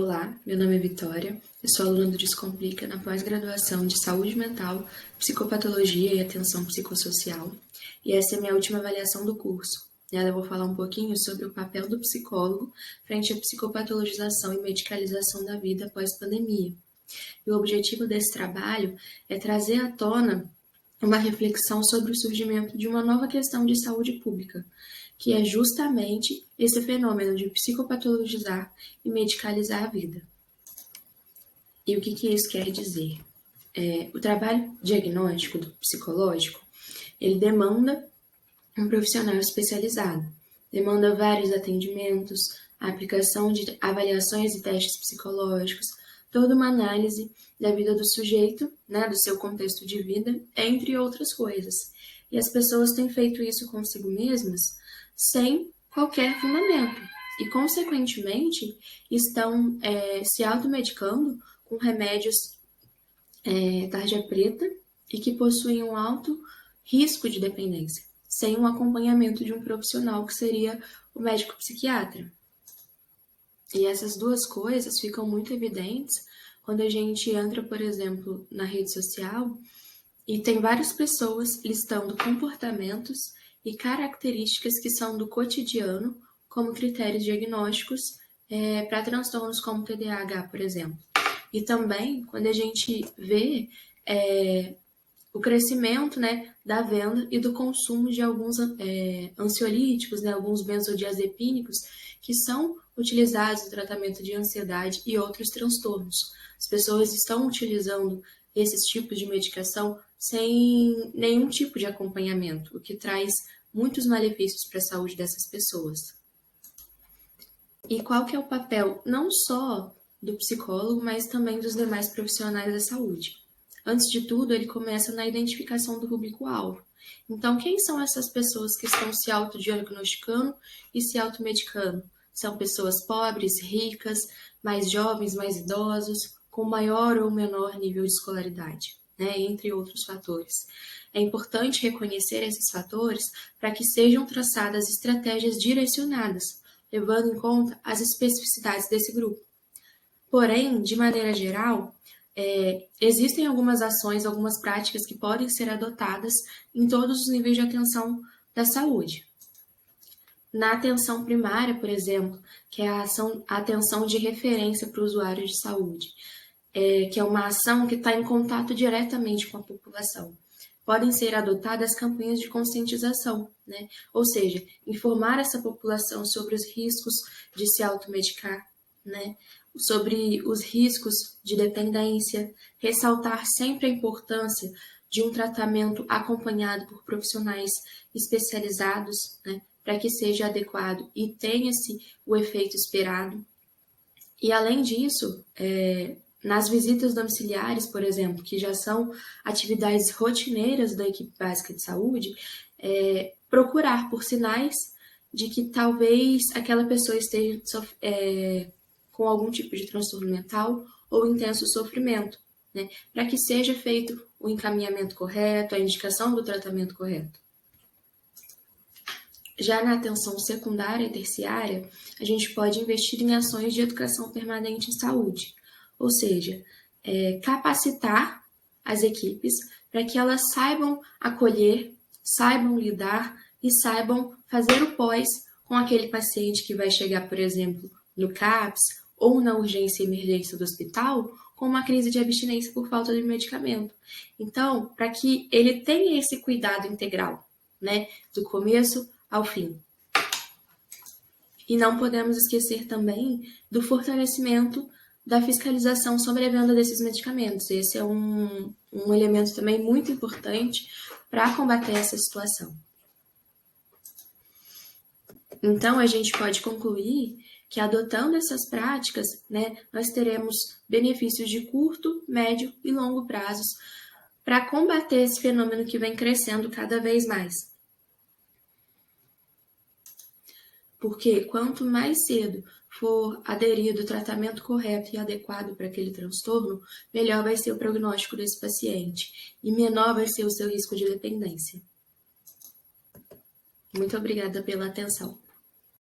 Olá, meu nome é Vitória, eu sou aluna do Descomplica na pós-graduação de Saúde Mental, Psicopatologia e Atenção Psicossocial, e essa é a minha última avaliação do curso. Nela eu vou falar um pouquinho sobre o papel do psicólogo frente à psicopatologização e medicalização da vida pós-pandemia. E o objetivo desse trabalho é trazer à tona uma reflexão sobre o surgimento de uma nova questão de saúde pública, que é justamente esse fenômeno de psicopatologizar e medicalizar a vida. E o que isso quer dizer? O trabalho diagnóstico do psicológico, ele demanda um profissional especializado, demanda vários atendimentos, a aplicação de avaliações e testes psicológicos, toda uma análise da vida do sujeito, do seu contexto de vida, entre outras coisas. E as pessoas têm feito isso consigo mesmas sem qualquer fundamento e, consequentemente, estão se automedicando com remédios tarja preta e que possuem um alto risco de dependência, sem um acompanhamento de um profissional que seria o médico psiquiatra. E essas duas coisas ficam muito evidentes quando a gente entra, por exemplo, na rede social e tem várias pessoas listando comportamentos e características que são do cotidiano como critérios diagnósticos para transtornos como TDAH, por exemplo. E também quando a gente vê o crescimento da venda e do consumo de alguns ansiolíticos, alguns benzodiazepínicos, que são utilizados no tratamento de ansiedade e outros transtornos. As pessoas estão utilizando esses tipos de medicação sem nenhum tipo de acompanhamento, o que traz muitos malefícios para a saúde dessas pessoas. E qual que é o papel não só do psicólogo, mas também dos demais profissionais da saúde? Antes de tudo, ele começa na identificação do público-alvo. Então, quem são essas pessoas que estão se autodiagnosticando e se automedicando? São pessoas pobres, ricas, mais jovens, mais idosos, com maior ou menor nível de escolaridade, entre outros fatores. É importante reconhecer esses fatores para que sejam traçadas estratégias direcionadas, levando em conta as especificidades desse grupo. Porém, de maneira geral, existem algumas ações, algumas práticas que podem ser adotadas em todos os níveis de atenção da saúde. Na atenção primária, por exemplo, que é a atenção de referência para o usuário de saúde, que é uma ação que está em contato diretamente com a população. Podem ser adotadas campanhas de conscientização, ou seja, informar essa população sobre os riscos de se automedicar, sobre os riscos de dependência, ressaltar sempre a importância de um tratamento acompanhado por profissionais especializados, para que seja adequado e tenha-se o efeito esperado. E além disso, nas visitas domiciliares, por exemplo, que já são atividades rotineiras da equipe básica de saúde, procurar por sinais de que talvez aquela pessoa esteja com algum tipo de transtorno mental ou intenso sofrimento, para que seja feito o encaminhamento correto, a indicação do tratamento correto. Já na atenção secundária e terciária, a gente pode investir em ações de educação permanente em saúde, ou seja, capacitar as equipes para que elas saibam acolher, saibam lidar e saibam fazer o pós com aquele paciente que vai chegar, por exemplo, no CAPS ou na urgência e emergência do hospital com uma crise de abstinência por falta de medicamento. Então, para que ele tenha esse cuidado integral, do começo ao fim. E não podemos esquecer também do fortalecimento da fiscalização sobre a venda desses medicamentos. Esse é um elemento também muito importante para combater essa situação. Então, a gente pode concluir que adotando essas práticas, nós teremos benefícios de curto, médio e longo prazos para combater esse fenômeno que vem crescendo cada vez mais. Porque quanto mais cedo for aderido o tratamento correto e adequado para aquele transtorno, melhor vai ser o prognóstico desse paciente e menor vai ser o seu risco de dependência. Muito obrigada pela atenção.